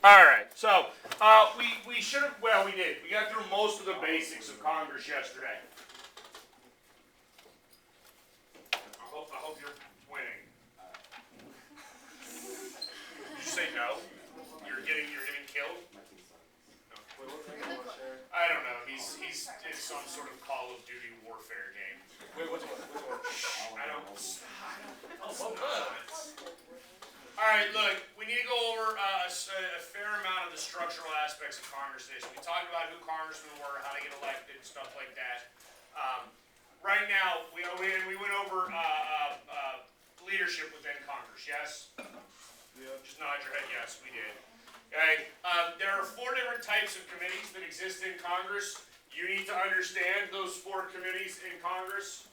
All right, so we should have. Well, we did. We got through most of the basics of Congress yesterday. I hope you're winning. Did you say no? You're getting killed. No. I don't know. He's in some sort of Call of Duty warfare game. Wait, which one? I don't. All right, look, we need to go over a fair amount of the structural aspects of Congress today. So we talked about who congressmen were, how they get elected, stuff like that. Right now, we went over leadership within Congress. Yes. Yeah. Just nod your head. Yes, we did. Okay. There are 4 different types of committees that exist in Congress. You need to understand those 4 committees in Congress.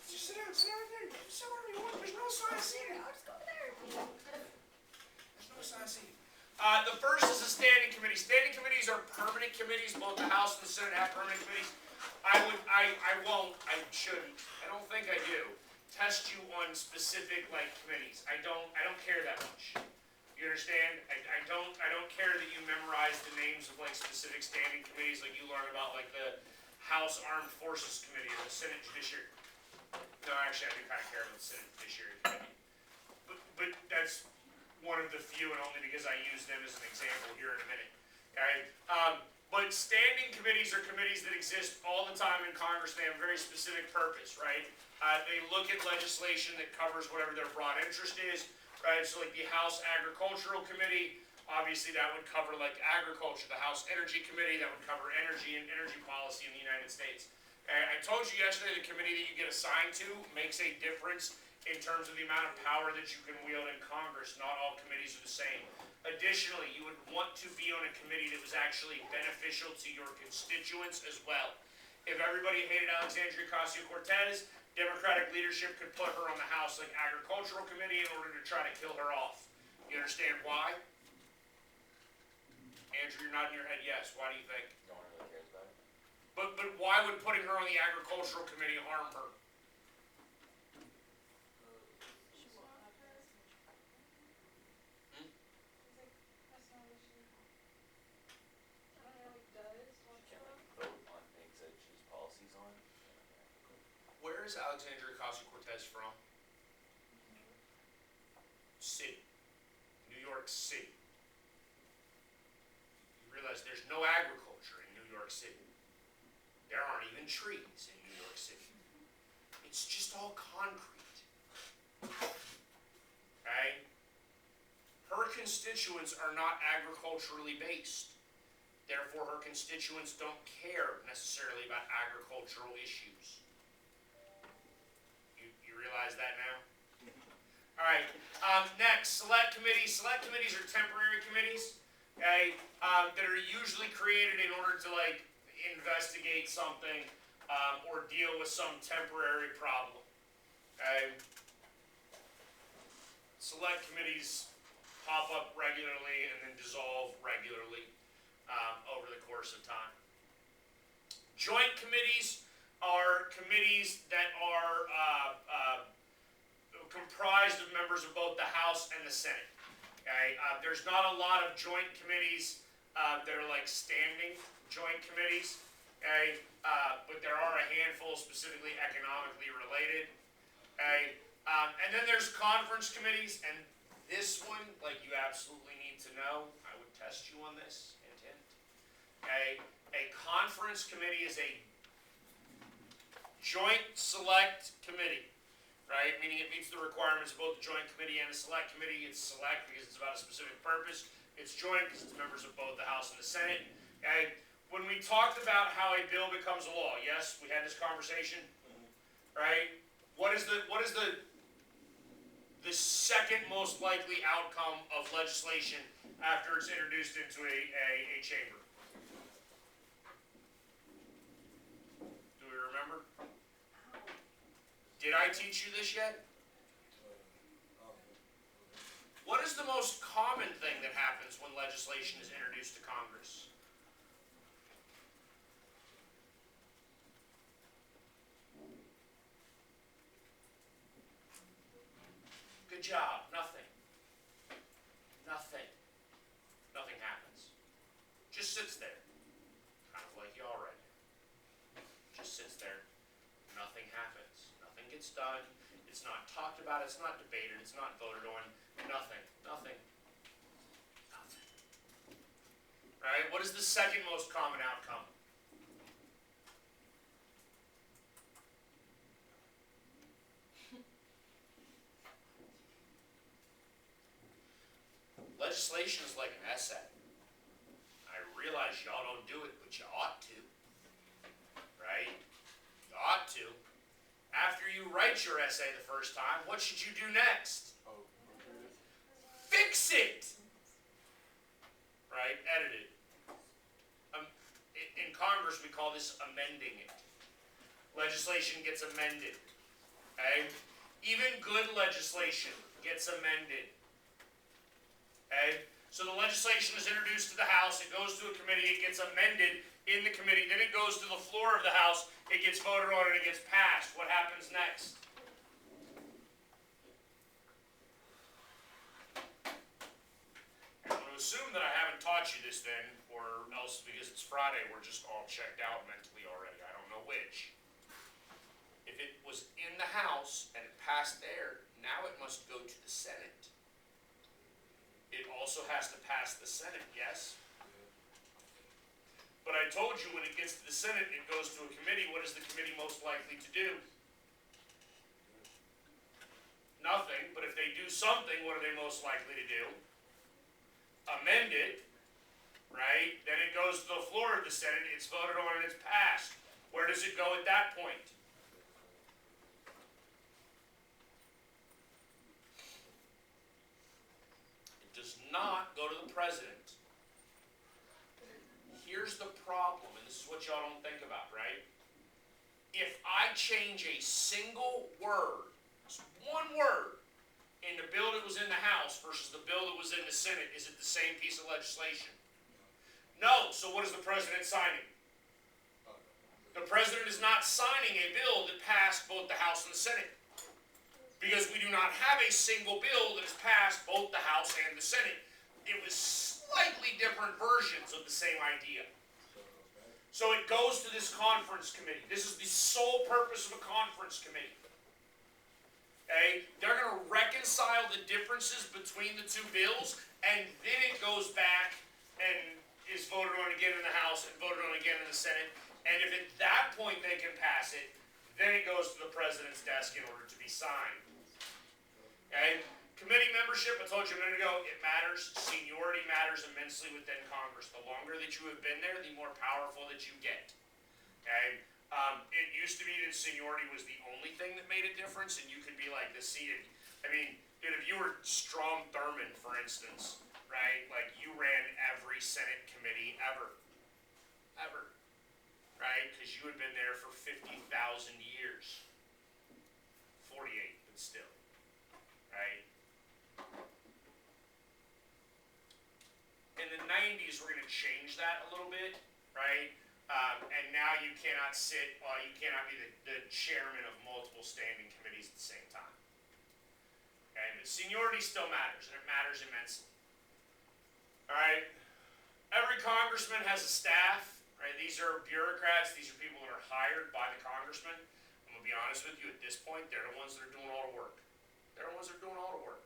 Just sit down there. Sit wherever you want. There's no assigned seating. I'll just go over there. There's no assigned seating. The first is a standing committee. Standing committees are permanent committees. Both the House and the Senate have permanent committees. I shouldn't. I don't think I do. Test you on specific committees. I don't care that much. You understand? I don't care that you memorize the names of specific standing committees like you learn about the House Armed Forces Committee or the Senate Judiciary. No, actually, I do kind of care about the Senate Judiciary Committee. But that's one of the few, and only because I use them as an example here in a minute. Okay? But standing committees are committees that exist all the time in Congress. They have a very specific purpose, right? They look at legislation that covers whatever their broad interest is, right? So like the House Agricultural Committee, obviously that would cover agriculture. The House Energy Committee, that would cover energy and energy policy in the United States. I told you yesterday the committee that you get assigned to makes a difference in terms of the amount of power that you can wield in Congress. Not all committees are the same. Additionally, you would want to be on a committee that was actually beneficial to your constituents as well. If everybody hated Alexandria Ocasio-Cortez, Democratic leadership could put her on the House Agricultural Committee in order to try to kill her off. You understand why? Andrew, you're nodding your head yes. Why do you think? No one really cares about it. But why would putting her on the Agricultural Committee harm her? Where is Alexandria Ocasio-Cortez from? City. New York City. You realize there's no agriculture in New York City. There aren't even trees in New York City. It's just all concrete. Okay? Her constituents are not agriculturally based. Therefore, her constituents don't care necessarily about agricultural issues. You realize that now? All right. Next, select committees. Select committees are temporary committees, okay, that are usually created in order to investigate something or deal with some temporary problem. Okay. Select committees pop up regularly and then dissolve regularly over the course of time. Joint committees are committees that are comprised of members of both the House and the Senate. Okay, there's not a lot of joint committees that are standing joint committees. Okay, but there are a handful specifically economically related. Okay, and then there's conference committees, and this one, you absolutely need to know. I would test you on this. Hint, hint. Okay, a conference committee is a joint select committee, right? Meaning it meets the requirements of both the joint committee and the select committee. It's select because it's about a specific purpose. It's joint because it's members of both the House and the Senate. Okay? When we talked about how a bill becomes a law, yes, we had this conversation, right? What is the second most likely outcome of legislation after it's introduced into a chamber? Remember? Did I teach you this yet? What is the most common thing that happens when legislation is introduced to Congress? Good job. Nothing. Nothing. Nothing happens. Just sits there. Kind of like y'all right now. Just sits there. Nothing happens. Nothing gets done. It's not talked about. It's not debated. It's not voted on. Nothing. Nothing. Nothing. Right? What is the second most common outcome? Legislation is like an essay. I realize y'all don't do it, but you ought to. Right? You ought to. After you write your essay the first time, what should you do next? Fix it! Right? Edit it. In Congress, we call this amending it. Legislation gets amended. Okay? Even good legislation gets amended. Okay? So the legislation is introduced to the House, it goes to a committee, it gets amended in the committee, then it goes to the floor of the House, it gets voted on, and it gets passed. What happens next? I'm going to assume that I haven't taught you this then, or else because it's Friday, we're just all checked out mentally already. I don't know which. If it was in the House and it passed there, now it must go to the Senate. It also has to pass the Senate, yes? But I told you when it gets to the Senate, it goes to a committee. What is the committee most likely to do? Nothing, but if they do something, what are they most likely to do? Amend it, right? Then it goes to the floor of the Senate, it's voted on, and it's passed. Where does it go at that point? It does not go to the president. Here's the problem, and this is what y'all don't think about, right? If I change a single word, just one word, in the bill that was in the House versus the bill that was in the Senate, is it the same piece of legislation? No, so what is the president signing? The president is not signing a bill that passed both the House and the Senate. Because we do not have a single bill that has passed both the House and the Senate. It was slightly different versions of the same idea. So it goes to this conference committee. This is the sole purpose of a conference committee. Okay? They're going to reconcile the differences between the two bills, and then it goes back and is voted on again in the House and voted on again in the Senate. And if at that point they can pass it, then it goes to the president's desk in order to be signed. Okay? Committee membership, I told you a minute ago, it matters. Seniority matters immensely within Congress. The longer that you have been there, the more powerful that you get. Okay? It used to be that seniority was the only thing that made a difference, and you could be like the seated. I mean, dude, if you were Strom Thurmond, for instance, right? Like, you ran every Senate committee ever. Ever. Right? Because you had been there for 50,000 years. 48, but still. Right? In the 90s, we're going to change that a little bit, right? And now you cannot you cannot be the chairman of multiple standing committees at the same time. Okay, but seniority still matters, and it matters immensely. All right? Every congressman has a staff, right? These are bureaucrats. These are people that are hired by the congressman. I'm going to be honest with you, at this point, they're the ones that are doing all the work. They're the ones that are doing all the work.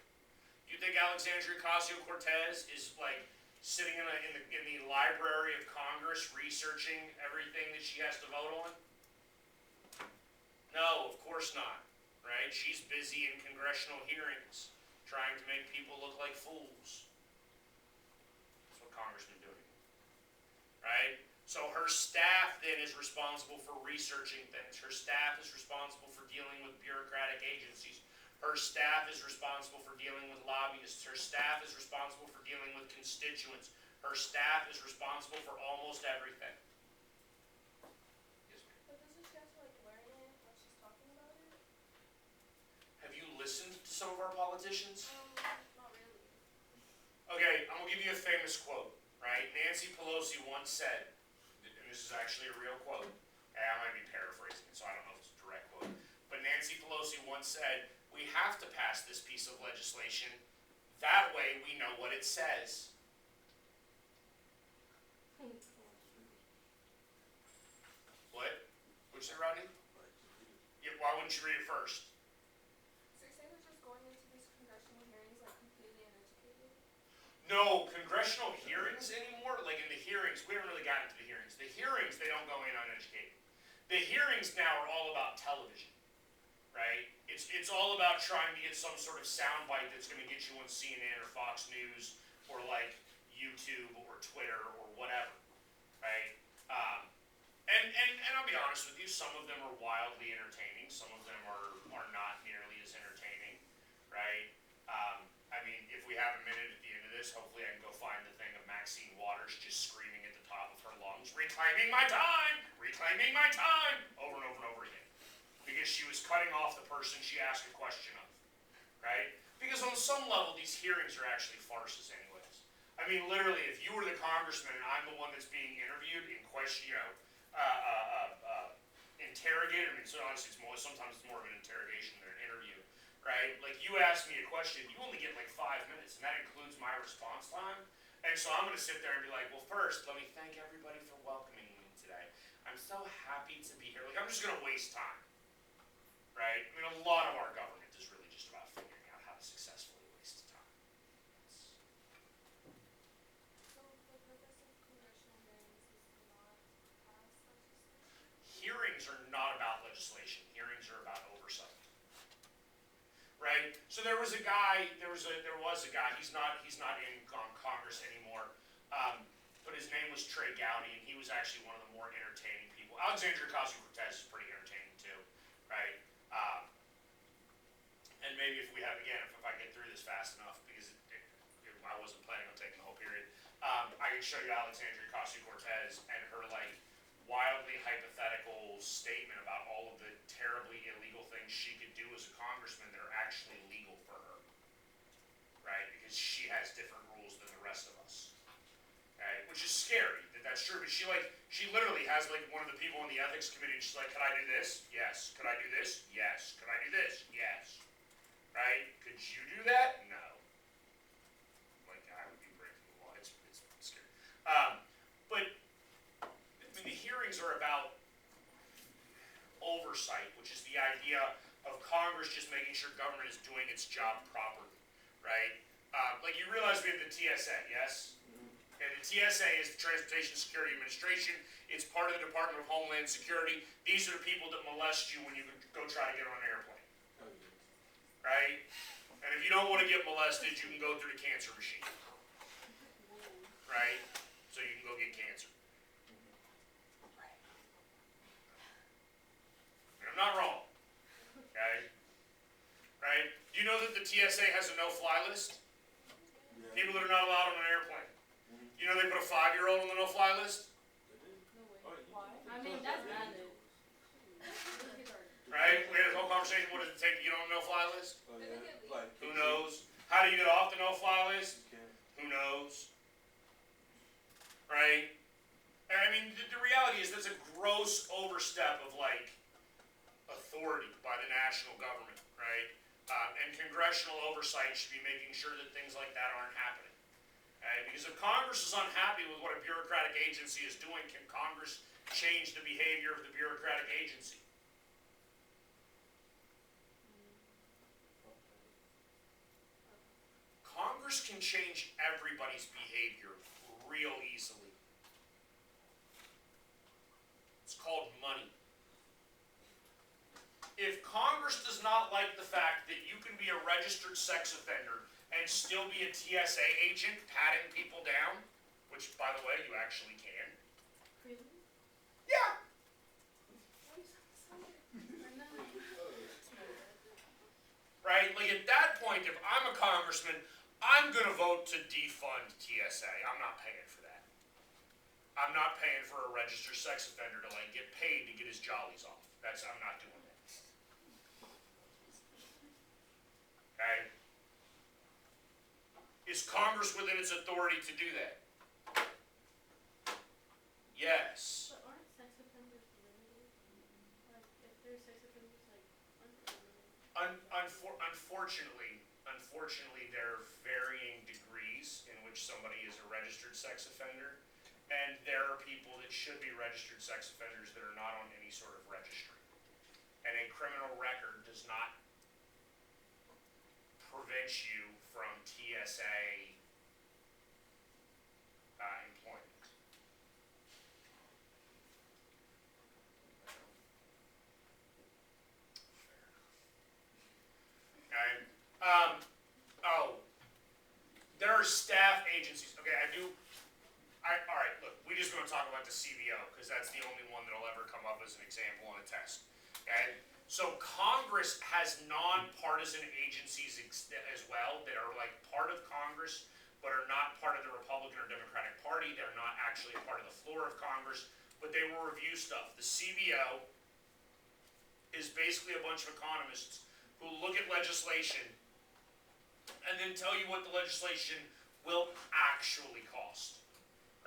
You think Alexandria Ocasio-Cortez is like sitting in the Library of Congress researching everything that she has to vote on? No, of course not, right? She's busy in congressional hearings trying to make people look like fools. That's what congressmen do, right? So her staff then is responsible for researching things. Her staff is responsible for dealing with bureaucratic agencies. Her staff is responsible for dealing with lobbyists. Her staff is responsible for dealing with constituents. Her staff is responsible for almost everything. Yes, ma'am. But doesn't she have to like learn it when she's talking about it? Have you listened to some of our politicians? Not really. Okay, I'm going to give you a famous quote, right? Nancy Pelosi once said, and this is actually a real quote, I might be paraphrasing it, so I don't know if it's a direct quote, but Nancy Pelosi once said, we have to pass this piece of legislation. That way we know what it says. What? What'd you say, Rodney? Yeah, why wouldn't you read it first? So you're saying we're just going into these congressional hearings like completely uneducated? No, congressional hearings anymore, like in the hearings, we haven't really gotten to the hearings. The hearings, they don't go in uneducated. The hearings now are all about television, right? It's all about trying to get some sort of soundbite that's gonna get you on CNN or Fox News or like YouTube or Twitter or whatever, right? And I'll be honest with you, some of them are wildly entertaining, some of them are not nearly as entertaining, right? I mean, if we have a minute at the end of this, hopefully I can go find the thing of Maxine Waters just screaming at the top of her lungs, reclaiming my time, over and over and over again. Because she was cutting off the person she asked a question of, right? Because on some level, these hearings are actually farces anyways. I mean, literally, if you were the congressman and I'm the one that's being interviewed in question, interrogated, I mean, so honestly, sometimes it's more of an interrogation than an interview, right? Like, you ask me a question, you only get like 5 minutes, and that includes my response time. And so I'm gonna sit there and be like, well, first, let me thank everybody for welcoming me today. I'm so happy to be here. Like, I'm just gonna waste time, right? I mean, a lot of our government is really just about figuring out how to successfully waste time. So the purpose of congressional hearings is to not pass legislation? Hearings are not about legislation. Hearings are about oversight. Right? So there was a guy, he's not in Congress anymore, but his name was Trey Gowdy, and he was actually one of the more entertaining people. Alexandria Ocasio-Cortez is pretty entertaining too, right? And maybe if I get through this fast enough, because I wasn't planning on taking the whole period, I can show you Alexandria Ocasio-Cortez and her like wildly hypothetical statement about all of the terribly illegal things she could do as a congressman that are actually legal for her, right? Because she has different rules than the rest of us, okay? Which is scary that that's true, but she literally has like one of the people on the ethics committee, and she's like, could I do this? Yes. Could I do this? Yes. Could I do this? Yes. Right? Could you do that? No. Like, I would be breaking the law. It's scary. But I mean, the hearings are about oversight, which is the idea of Congress just making sure government is doing its job properly, right? Like, you realize we have the TSA, yes? Okay, the TSA is the Transportation Security Administration. It's part of the Department of Homeland Security. These are the people that molest you when you go try to get on an airplane, right? And if you don't want to get molested, you can go through the cancer machine, right? So you can go get cancer. I'm not wrong, okay? Right? Do you know that the TSA has a no-fly list? Yeah. People that are not allowed on an airplane. You know they put a 5-year-old on the no-fly list? No way. Why? I mean, that's bad news. Right? We had a whole conversation, what does it take to get on the no-fly list? Oh, Did they yeah. get Like, Who knows? How do you get off the no-fly list? You can't. Who knows? Right? And I mean, the reality is that's a gross overstep of like authority by the national government, right? And congressional oversight should be making sure that things like that aren't happening. Okay? Because if Congress is unhappy with what a bureaucratic agency is doing, can Congress change the behavior of the bureaucratic agency? Congress can change everybody's behavior real easily. It's called money. If Congress does not like the fact that you can be a registered sex offender and still be a TSA agent patting people down, which, by the way, you actually can. Really? Yeah. Why you so weird? I know. Right? Like, at that point, if I'm a congressman, I'm going to vote to defund TSA. I'm not paying for that. I'm not paying for a registered sex offender to, like, get paid to get his jollies off. I'm not doing that. Okay? Is Congress within its authority to do that? Yes. But aren't sex offenders limited? Like, if they're sex offenders, like, aren't they limited? unfortunately, there are varying degrees in which somebody is a registered sex offender, and there are people that should be registered sex offenders that are not on any sort of registry. And a criminal record does not prevent you from TSA employment. Okay. There are staff agencies. Okay, all right, look, we just want to talk about the CBO because that's the only one that'll ever come up as an example on a test. Okay? So Congress has nonpartisan agencies as well that are like part of Congress but are not part of the Republican or Democratic Party. They're not actually a part of the floor of Congress, but they will review stuff. The CBO is basically a bunch of economists who look at legislation and then tell you what the legislation will actually cost,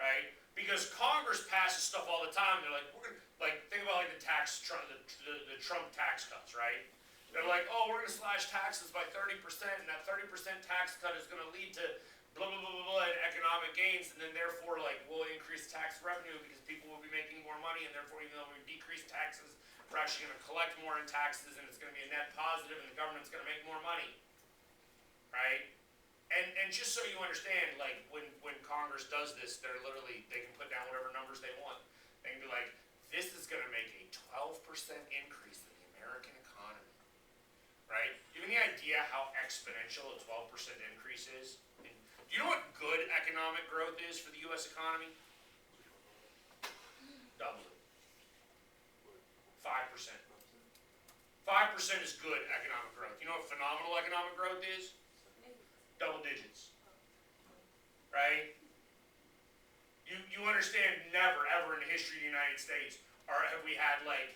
right? Because Congress passes stuff all the time. They're like, think about like the Trump tax cuts, right? They're like, oh, we're going to slash taxes by 30%, and that 30% tax cut is going to lead to blah, blah, blah, blah, blah, and economic gains, and then therefore, like, we'll increase tax revenue because people will be making more money, and therefore, even though we decrease taxes, we're actually going to collect more in taxes, and it's going to be a net positive, and the government's going to make more money, right? And just so you understand, like, when Congress does this, they can put down whatever numbers they want. They can be like, this is going to make a 12% increase in the American economy, right? You have any idea how exponential a 12% increase is? Do you know what good economic growth is for the U.S. economy? Double it. 5%. 5% is good economic growth. You know what phenomenal economic growth is? Double digits. Right? You understand never, ever in the history of the United States have we had like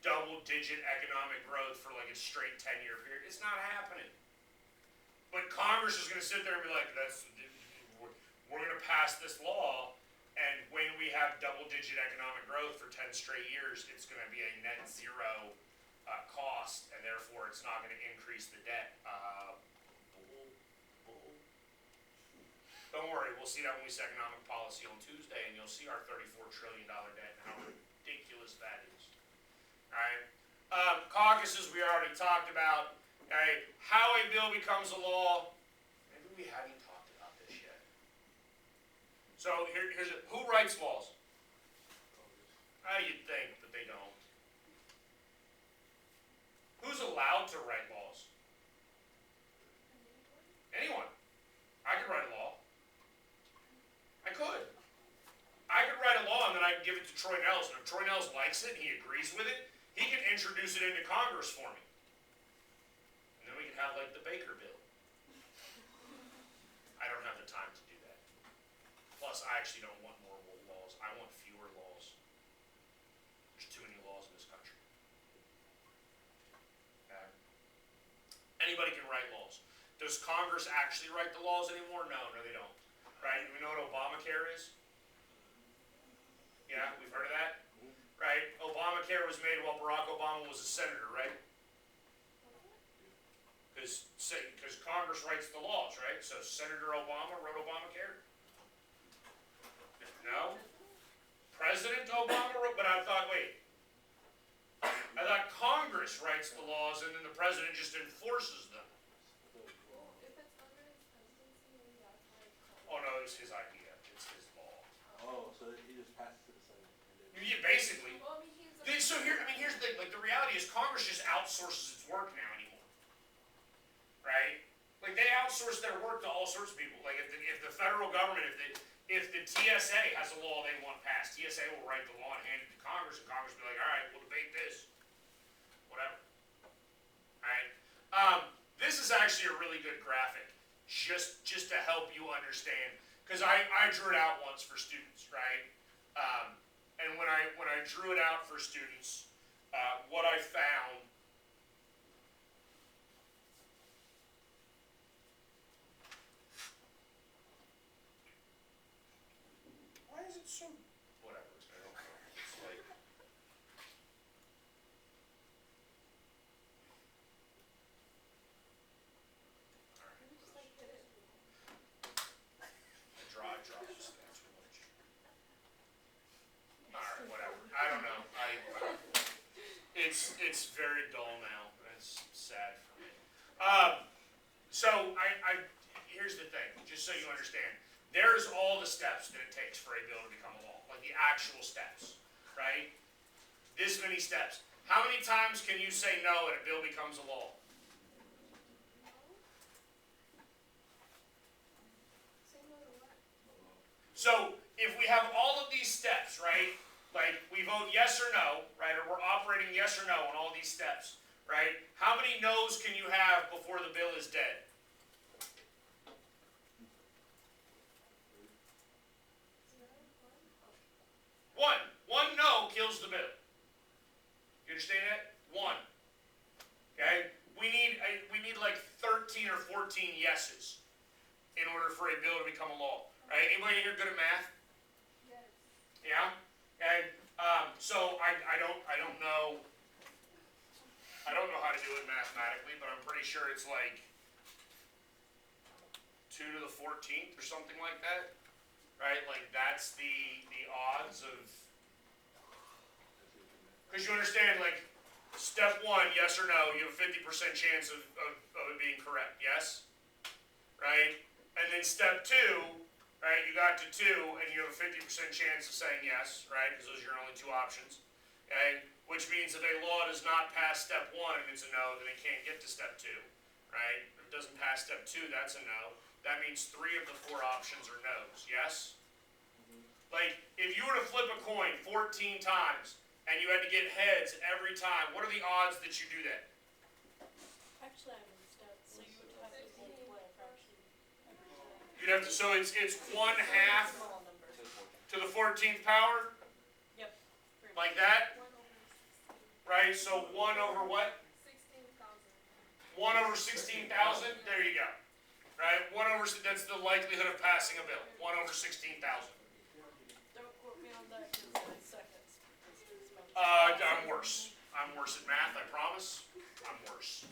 double-digit economic growth for like a straight 10-year period. It's not happening. But Congress is going to sit there and be like, we're going to pass this law, and when we have double-digit economic growth for 10 straight years, it's going to be a net zero cost, and therefore it's not going to increase the debt. Don't worry, we'll see that when we see economic policy on Tuesday, and you'll see our $34 trillion debt and how ridiculous that is. All right. Caucuses we already talked about. All right. How a bill becomes a law. Maybe we haven't talked about this yet. So here's it. Who writes laws? You'd think, but they don't. Who's allowed to write laws? Anyone. I could write a law. I could. I could write a law and then I could give it to Troy Nehls, and if Troy Nehls likes it and he agrees with it, he can introduce it into Congress for me. And then we can have like the Baker bill. I don't have the time to do that. Plus, I actually don't want more laws. I want fewer laws. There's too many laws in this country. Okay. Anybody can write laws. Does Congress actually write the laws anymore? No, they don't. Right? We know what Obamacare is? Yeah, we've heard of that? Right? Obamacare was made while Barack Obama was a senator, right? Because Congress writes the laws, right? So Senator Obama wrote Obamacare? No? President Obama wrote, but I thought Congress writes the laws and then the president just enforces them. Well, if it's under his presidency, maybe that's why it's called. Oh no, it's his idea. It's his law. Oh, so he just passed it to the Senate. Yeah, basically. Well, I mean, here's Here's the thing. Like, the reality is Congress just outsources its work now anymore. Right? Like, they outsource their work to all sorts of people. Like, if the federal government, if the TSA has a law they want passed, TSA will write the law and hand it to Congress, and Congress will be like, all right, we'll debate this. Whatever. All right? This is actually a really good graphic, just to help you understand, because I drew it out once for students, right? And when I drew it out for students, what I found Why is it so? whatever, I don't know. It's like, It's very dull now. It's sad for me. So here's the thing, just so you understand. There's all the steps that it takes for a bill to become a law, like the actual steps, right? This many steps. How many times can you say no and a bill becomes a law? Say no to what? So if we have all of these steps, right? Like we vote yes or no, right? Or we're operating yes or no on all these steps, right? How many no's can you have before the bill is dead? One no kills the bill. You understand that? One. Okay? We need like 13 or 14 yeses in order for a bill to become a law. Right? Anybody here good at math? Yes. Yeah? Okay? So I don't know how to do it mathematically, but I'm pretty sure it's like 2 to the 14th or something like that. Right? Like that's the odds of, because you understand, like, step 1, yes or no, you have a 50% chance of it being correct, yes? Right? And then step 2, right, you got to 2, and you have a 50% chance of saying yes, right? Because those are your only 2 options. Okay? Which means if a law does not pass step 1 and it's a no, then it can't get to step 2. Right? If it doesn't pass step 2, that's a no. That means 3 of the 4 options are no's, yes? Like, if you were to flip a coin 14 times, and you had to get heads every time, what are the odds that you do that? Actually, I missed out, so you would have to multiply a fraction every time. You'd have to, so it's 1/2 Small number. to the 14th power, Yep. Pretty like much. that, 1 over 16. right? So 1 over what? 16,000. 1 over 16,000, there you go. Right? 1 over, that's the likelihood of passing a bill, 1 over 16,000. Don't quote me on that, cause I suck at statistics. I'm worse. I'm worse at math, I promise. I'm worse.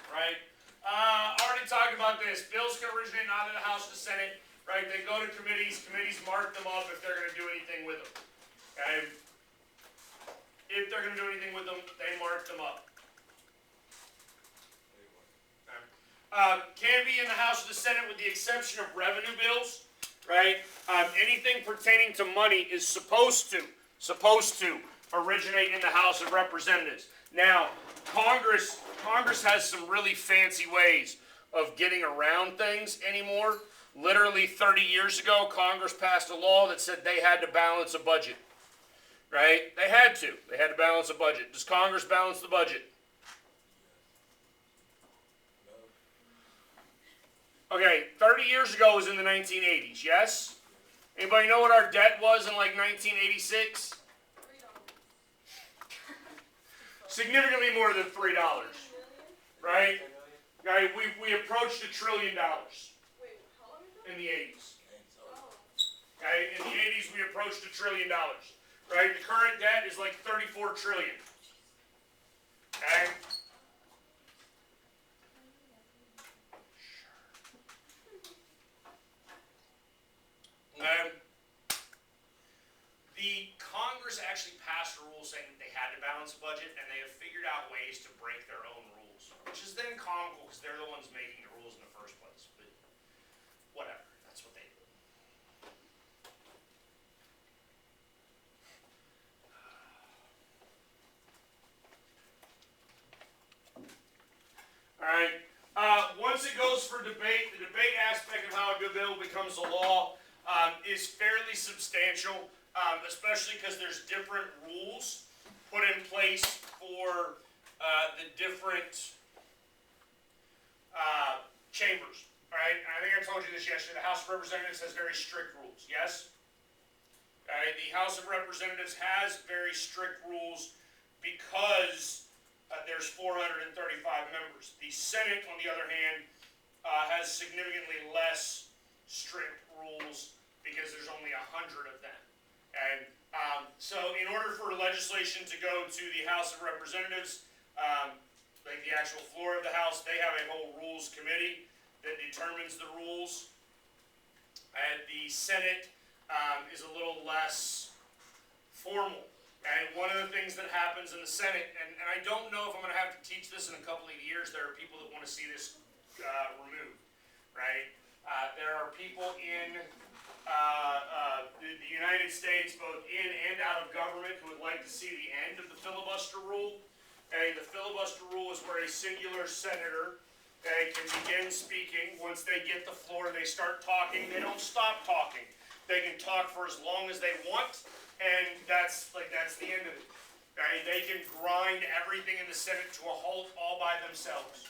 Right? Already talked about this. Bills can originate not in the House or the Senate. Right? They go to committees. Committees mark them up if they're going to do anything with them. Okay? If they're going to do anything with them, they mark them up. Okay? Can be in the House or the Senate with the exception of revenue bills. Right? Anything pertaining to money is supposed to originate in the House of Representatives. Now, Congress has some really fancy ways of getting around things anymore. Literally 30 years ago, Congress passed a law that said they had to balance a budget. Right? They had to. They had to balance a budget. Does Congress balance the budget? Okay, 30 years ago was in the 1980s, yes? Anybody know what our debt was in like 1986? $3. Significantly more than $3, $3 million? right? Right, we approached $1 trillion Wait, how long ago? in the 80s. Oh. Okay, in the 80s we approached $1 trillion. Right, the current debt is like 34 trillion. Okay. The Congress actually passed a rule saying that they had to balance the budget, and they have figured out ways to break their own rules, which is then comical because they're the ones making the rules in the first place. But whatever, that's what they do. All right. Once it goes for debate, the debate aspect of how a bill becomes a law is fairly substantial, especially because there's different rules put in place for the different chambers. All right. I think I told you this yesterday. The House of Representatives has very strict rules. Yes. All right. The House of Representatives has very strict rules because there's 435 members. The Senate, on the other hand, has significantly less strict rules because there's only 100 of them. And so in order for legislation to go to the House of Representatives, like the actual floor of the House, they have a whole rules committee that determines the rules. And the Senate is a little less formal And one of the things that happens in the Senate, and I don't know if I'm gonna have to teach this in a couple of years, there are people that wanna see this, removed, right? There are people in, the United States, both in and out of government, who would like to see the end of the filibuster rule. Okay, the filibuster rule is where a singular senator, okay, can begin speaking. Once they get the floor, they start talking, they don't stop talking. They can talk for as long as they want, and that's the end of it. Okay, they can grind everything in the Senate to a halt all by themselves.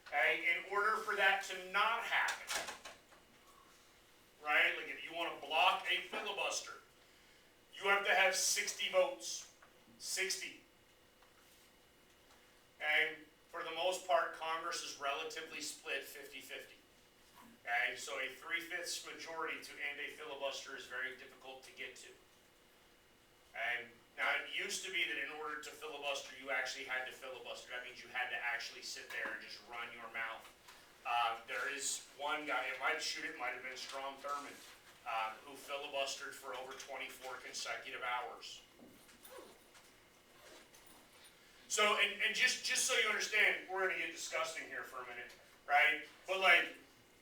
Okay, in order for that to not happen, right, like if you want to block a filibuster, you have to have 60 votes. 60. And for the most part, Congress is relatively split 50-50. Okay, so a 3/5 majority to end a filibuster is very difficult to get to. And now it used to be that in order to filibuster, you actually had to filibuster. That means you had to actually sit there and just run your mouth. There is one guy, it might have been Strom Thurmond, who filibustered for over 24 consecutive hours. So, and just so you understand, we're gonna get disgusting here for a minute, right? But like,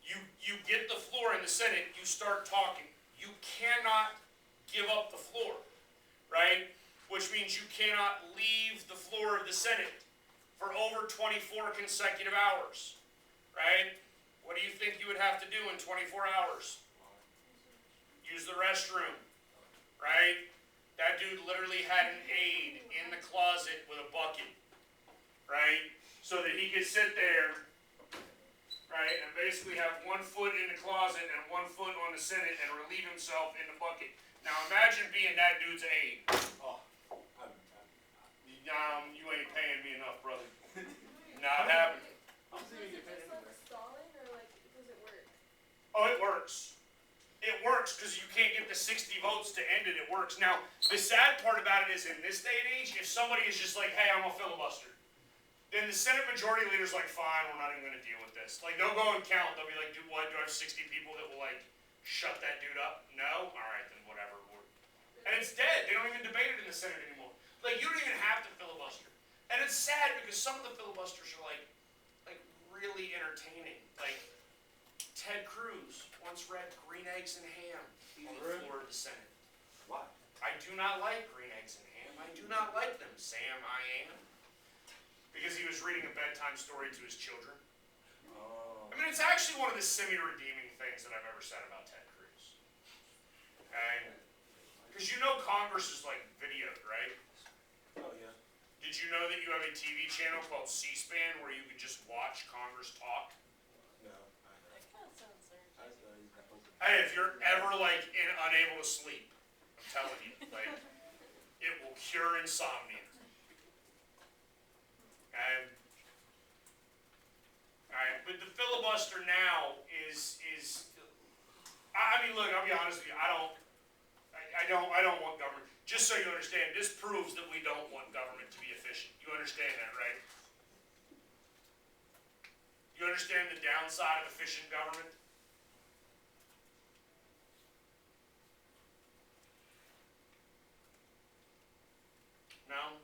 you get the floor in the Senate, you start talking. You cannot give up the floor, right? Which means you cannot leave the floor of the Senate for over 24 consecutive hours, right? What do you think you would have to do in 24 hours? Use the restroom, right? That dude literally had an aide in the closet with a bucket, right? So that he could sit there, right, and basically have 1 foot in the closet and 1 foot on the Senate and relieve himself in the bucket. Now imagine being that dude's aide. Oh, You ain't paying me enough, brother. Not happening. I'm So seeing is you it get just paid like stalling, or like, does it work? Oh, it works. It works because you can't get the 60 votes to end it. It works. Now, the sad part about it is in this day and age, if somebody is just like, hey, I'm a filibuster, then the Senate Majority Leader's like, fine, we're not even going to deal with this. Like, they'll go and count. They'll be like, dude, what? Do I have 60 people that will, like, shut that dude up? No? All right, then whatever. And it's dead. They don't even debate it in the Senate anymore. Like, you don't even have to filibuster. And it's sad because some of the filibusters are, like really entertaining. Like, Ted Cruz once read Green Eggs and Ham on the floor of the Senate. Why? I do not like green eggs and ham. I do not like them, Sam, I am. Because he was reading a bedtime story to his children. Oh. I mean, it's actually one of the semi-redeeming things that I've ever said about Ted Cruz. Okay? Because you know Congress is like videoed, right? Oh, yeah. Did you know that you have a TV channel called C-SPAN where you can just watch Congress talk? No, That kind of sounds I surgery. Hey, if you're ever like unable to sleep, I'm telling you, like, it will cure insomnia. And alright, but the filibuster now is I mean, look, I'll be honest with you, I don't want government. Just so you understand, this proves that we don't want government to be efficient. You understand that, right? You understand the downside of efficient government? No?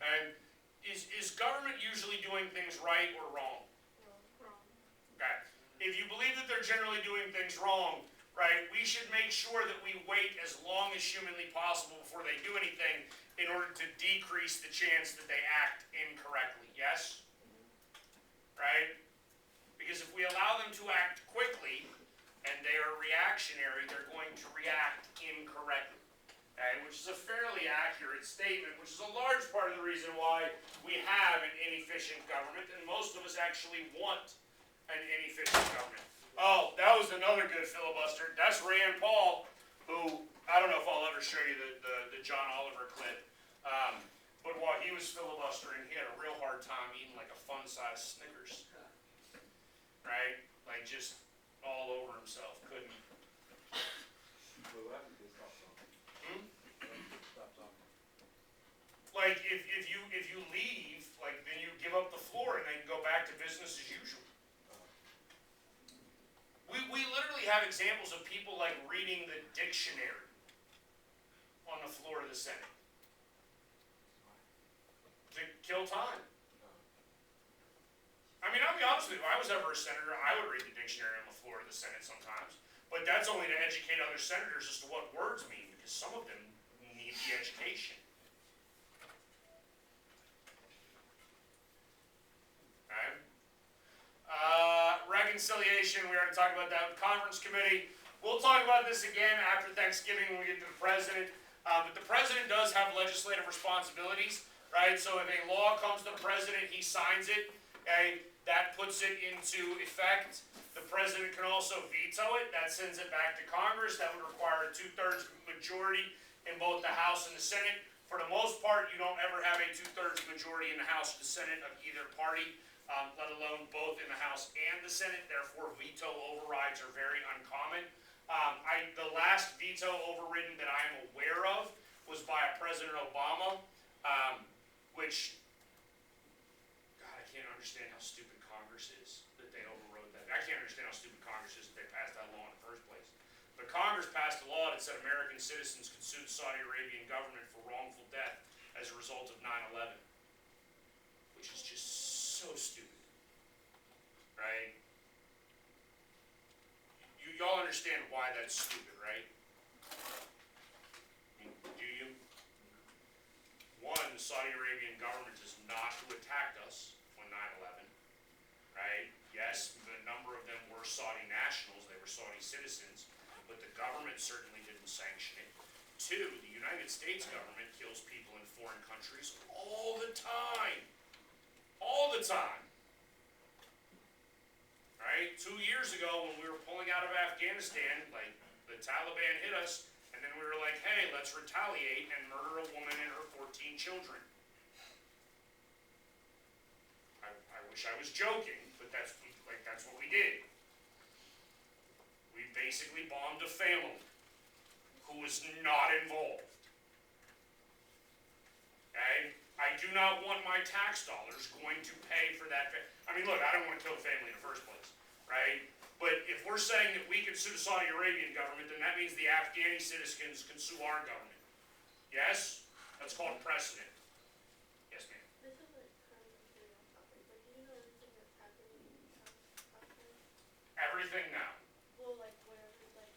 And is government usually doing things right or wrong? Wrong. Okay. If you believe that they're generally doing things wrong, right, we should make sure that we wait as long as humanly possible before they do anything in order to decrease the chance that they act incorrectly. Yes? Right? Because if we allow them to act quickly and they are reactionary, they're going to react incorrectly. Okay? Which is a fairly accurate statement, which is a large part of the reason why we have an inefficient government, and most of us actually want an inefficient government. Oh, that was another good filibuster. That's Rand Paul, who, I don't know if I'll ever show you the John Oliver clip, but while he was filibustering, he had a real hard time eating like a fun-sized Snickers. Right? Like just all over himself, couldn't he? Well, what happened to stop talking? Stop talking. Like if you leave, like then you give up the floor and they can go back to business as usual. We literally have examples of people like reading the dictionary on the floor of the Senate? To kill time. I mean, I'll be honest with you, if I was ever a senator, I would read the dictionary on the floor of the Senate sometimes. But that's only to educate other senators as to what words mean, because some of them need the education. Alright? Reconciliation, we already talked about that with conference committee. We'll talk about this again after Thanksgiving when we get to the president. But the president does have legislative responsibilities, right? So if a law comes to the president, he signs it, okay? That puts it into effect. The president can also veto it. That sends it back to Congress. That would require a 2/3 majority in both the House and the Senate. For the most part, you don't ever have a 2/3 majority in the House or the Senate of either party, let alone both in the House and the Senate. Therefore, veto overrides are very uncommon. The last veto overridden that I am aware of was by President Obama, which, God, I can't understand how stupid Congress is that they overrode that. I can't understand how stupid Congress is that they passed that law in the first place. But Congress passed a law that said American citizens could sue the Saudi Arabian government for wrongful death as a result of 9/11, which is just so stupid, right? Y'all understand why that's stupid, right? I mean, do you? One, the Saudi Arabian government is not who attacked us on 9/11, right? Yes, a number of them were Saudi nationals, they were Saudi citizens, but the government certainly didn't sanction it. Two, the United States government kills people in foreign countries all the time. All the time. Right? 2 years ago when we were pulling out of Afghanistan, like, the Taliban hit us, and then we were like, hey, let's retaliate and murder a woman and her 14 children. I wish I was joking, but that's what we did. We basically bombed a family who was not involved. Okay? I do not want my tax dollars going to pay for that. I mean, look, I don't want to kill a family in the first place, right? But if we're saying that we can sue the Saudi Arabian government, then that means the Afghani citizens can sue our government. Yes? That's called precedent. Yes, ma'am. This is like kind of a on topic, but do you know anything that's happening in Afghanistan? Everything now. Well, like where, like,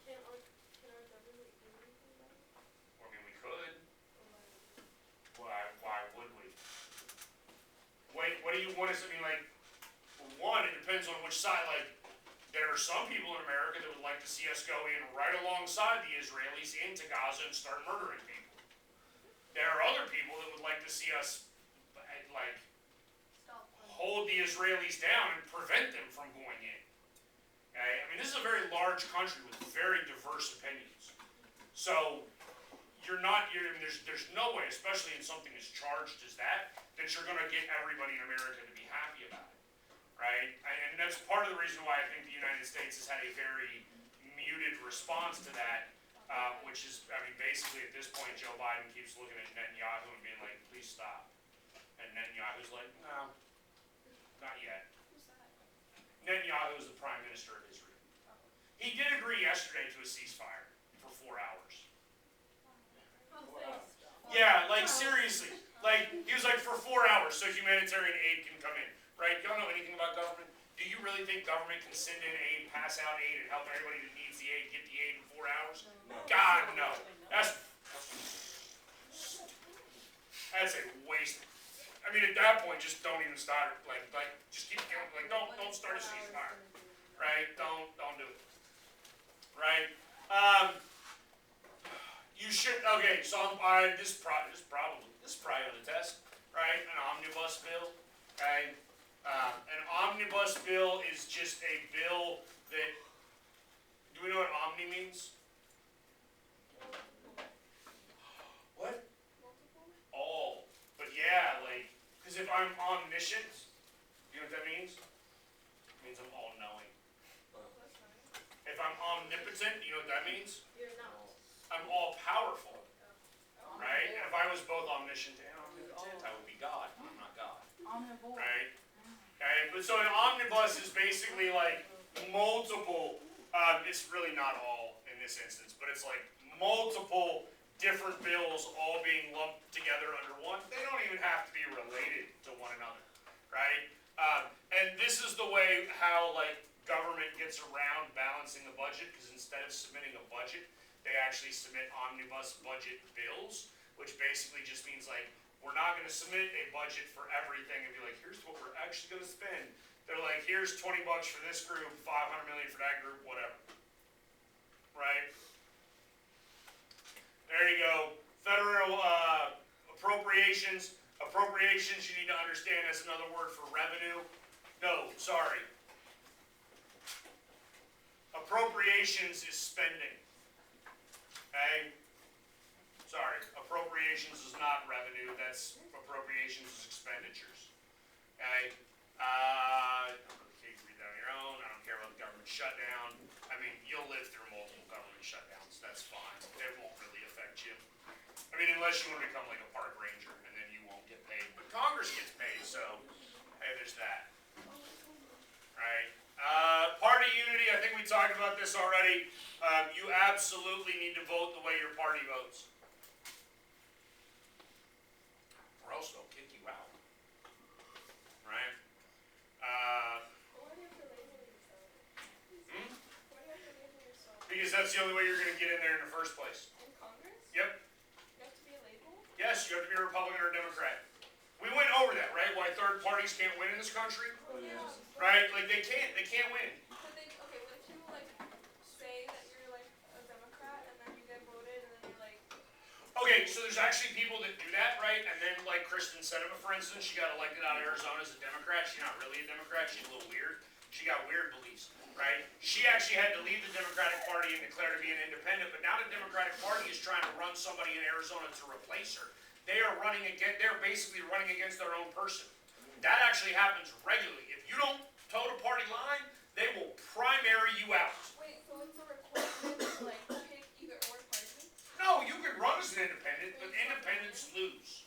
can our government do anything about it? I mean, we could. Or like, Why would we? Wait, what do you want us, I mean, like, one, it depends on which side, like, there are some people in America that would like to see us go in right alongside the Israelis into Gaza and start murdering people. There are other people that would like to see us, like, stop funding. hold the Israelis down and prevent them from going in. Okay? I mean, this is a very large country with very diverse opinions. So, I mean, there's no way, especially in something as charged as that you're gonna get everybody in America to be happy about it, right? And that's part of the reason why I think the United States has had a very muted response to that, which is, I mean, basically at this point, Joe Biden keeps looking at Netanyahu and being like, please stop. And Netanyahu's like, no, not yet. Who's that? Netanyahu is the prime minister of Israel. He did agree yesterday to a ceasefire for 4 hours. Oh, Wow. thanks. Yeah, like seriously. Like, he was like, for 4 hours so humanitarian aid can come in. Right? Y'all know anything about government? Do you really think government can send in aid, pass out aid, and help everybody that needs the aid get the aid in 4 hours? God, no. That's a waste. I mean, at that point, just don't even start. Like, just keep going. Like, don't start a ceasefire. Right? Don't do it. Right? You should. Okay, so this is probably on the test, right? An omnibus bill. Okay. An omnibus bill is just a bill that. Do we know what omni means? What? Multiple? All. But yeah, like, because if I'm omniscient, you know what that means? It means I'm all-knowing. That's right. If I'm omnipotent, you know what that means? You're not. I'm all-powerful, Oh. right? And if I was both omniscient and omnipotent, I would be God. I'm not God, Omnivore. right? Okay, but so an omnibus is basically like multiple, it's really not all in this instance, but it's like multiple different bills all being lumped together under one. They don't even have to be related to one another, right? And this is the way how like government gets around balancing the budget, because instead of submitting a budget, they actually submit omnibus budget bills, which basically just means like, we're not gonna submit a budget for everything and be like, here's what we're actually gonna spend. They're like, here's $20 for this group, 500 million for that group, whatever. Right? There you go. Federal appropriations. Appropriations, you need to understand, that's another word for revenue. No, sorry. Appropriations is spending. Okay? Sorry, appropriations is not revenue, that's appropriations is expenditures. Okay? You can read that on your own, I don't care about the government shutdown. I mean, you'll live through multiple government shutdowns, that's fine. It won't really affect you. I mean, unless you want to become like a park ranger, and then you won't get paid. But Congress gets paid, so, hey, there's that. Right? Party unity, I think we talked about this already. You absolutely need to vote the way your party votes. Or else they'll kick you out. Right? Why do you have to label yourself? Hmm? Why do you have to label yourself? Because that's the only way you're going to get in there in the first place. In Congress? Yep. You have to be a label? Yes, you have to be a Republican or a Democrat. We went over that, right? Why third parties can't win in this country? Oh, yeah. Right? Like they can't win. But they, okay, what if you, like, say that you're, like, a Democrat, and then you get voted, and then you're like, Okay, so there's actually people that do that, right? And then like Kristen Sinema, for instance, she got elected out of Arizona as a Democrat. She's not really a Democrat, she's a little weird. She got weird beliefs, right? She actually had to leave the Democratic Party and declare to be an independent, but now the Democratic Party is trying to run somebody in Arizona to replace her. They're basically running against their own person. That actually happens regularly. If you don't toe the party line, they will primary you out. wait, so it's a requirement to, like, pick either or party? No, you can run as an independent, but independents lose.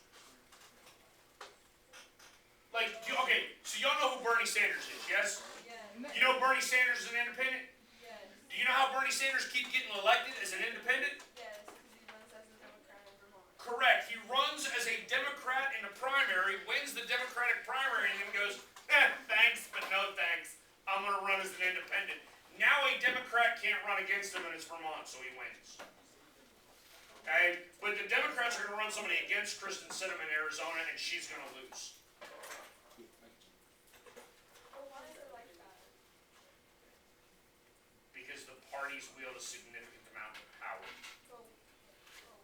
Like, okay, so y'all know who Bernie Sanders is, yes? Yes. You know Bernie Sanders is an independent? Yes. Do you know how Bernie Sanders keeps getting elected as an independent? Yes, because he runs as a Democrat in Vermont. Correct. He runs as a Democrat in the primary, wins the Democratic primary, and then goes, thanks, but no thanks. I'm going to run as an independent. Now a Democrat can't run against him, and it's Vermont, so he wins. Okay? But the Democrats are going to run somebody against Kristen Sinema in Arizona, and she's going to lose. Well, why is it like that? Because the parties wield a significant amount of power. So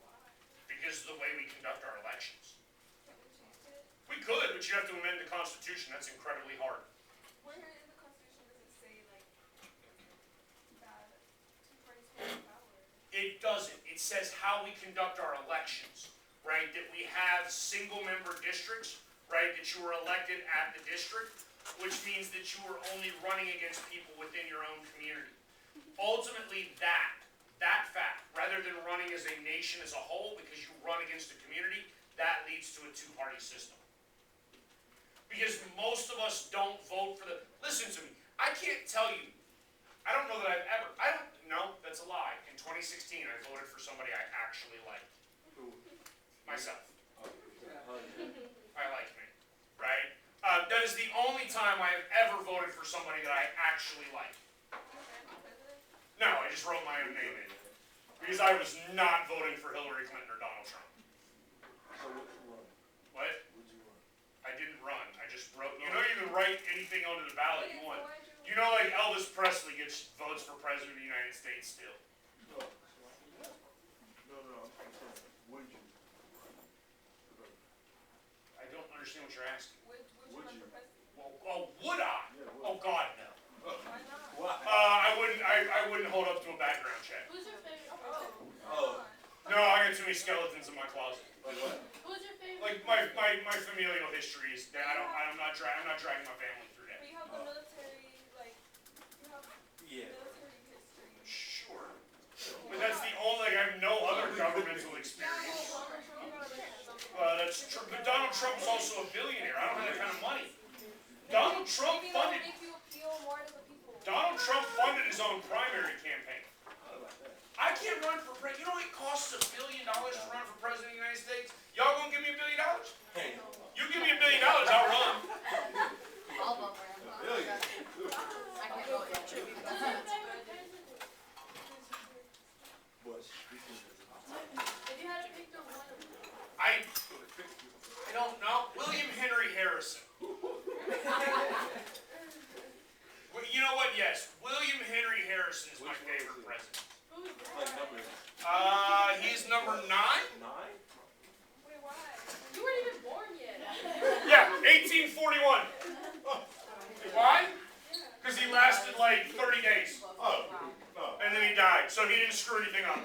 why? Because of the way we conduct our elections. Can't we change it? We could, but you have to amend the Constitution. That's incredibly hard. Where in the Constitution does it say, like, that two parties hold power? It doesn't. It says how we conduct our elections, right? That we have single-member districts, right? That you are elected at the district, which means that you are only running against people within your own community. Ultimately, that fact, rather than running as a nation as a whole, because you run against a community, that leads to a two-party system. Because most of us don't vote for the, listen to me, I can't tell you, I don't know that no, that's a lie. In 2016, I voted for somebody I actually liked. Myself. I like me, right? That is the only time I have ever voted for somebody that I actually like. No, I just wrote my own name in. Because I was not voting for Hillary Clinton or Donald Trump. So what you run? What? Would you run? I didn't run. I just wrote. You don't even write anything onto the ballot you want. Why'd You know, like Elvis Presley gets votes for president of the United States still. No. I'm saying, would you run? I don't understand what you're asking. Would you Would run you? for president? Well, oh, would I? Yeah, would. Oh God, no. Why not? Why? I wouldn't hold up to a background check. Who's your favorite? Oh. No, I got too many skeletons in my closet. Like what? Who's your favorite? Like my familial history is that I'm not dragging my family through But that. you have the military, like, you have Yeah. military history. Sure, but that's the only. I have no other governmental experience. That's true. But Donald Trump's also a billionaire. I don't have that kind of money. Donald Trump Maybe that'll funded. make you appeal more to the people. Donald Trump funded his own primary campaign. How about that? I I can't run for president. You know it costs $1 billion to run for president of the United States? Y'all gonna give me $1 billion? Hey, You give me $1 billion, I'll run. I'll vote for him. really? I can't vote yet. Was If you had to pick the one of them. I don't know. William Henry Harrison. Well, you know what? Yes, William Henry Harrison is my favorite president. Who's that? like numbers He's number 9. 9? Wait, why? You weren't even born yet. Yeah, 1841. Why? Because he lasted like 30 days, Oh, no. and then he died, so he didn't screw anything up.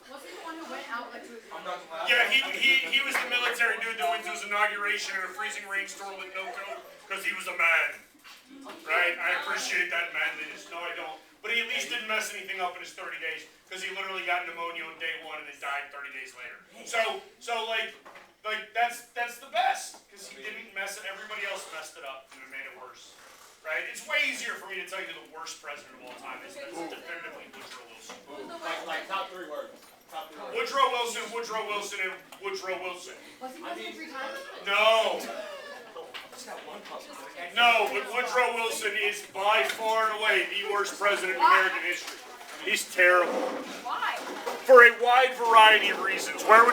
Was he the one who went out like to his I'm not gonna laugh. Yeah, he was the military dude that went to his inauguration in a freezing rainstorm with no coat, because he was a man. Right? I appreciate that manliness. No, I don't. But he at least didn't mess anything up in his 30 days, because he literally got pneumonia on day 1 and then died 30 days later. So like that's the best, because he didn't mess it. Everybody else messed it up and it made it worse. Right? It's way easier for me to tell you who the worst president of all time is. That's definitively Woodrow Wilson. Like top 3 words. Top 3 words. Woodrow Wilson, and Woodrow Wilson. Was he president 3 times? No. Just got one puzzle. No, but Woodrow Wilson is by far and away the worst president in American history. He's terrible. Why? For a wide variety of reasons. Where would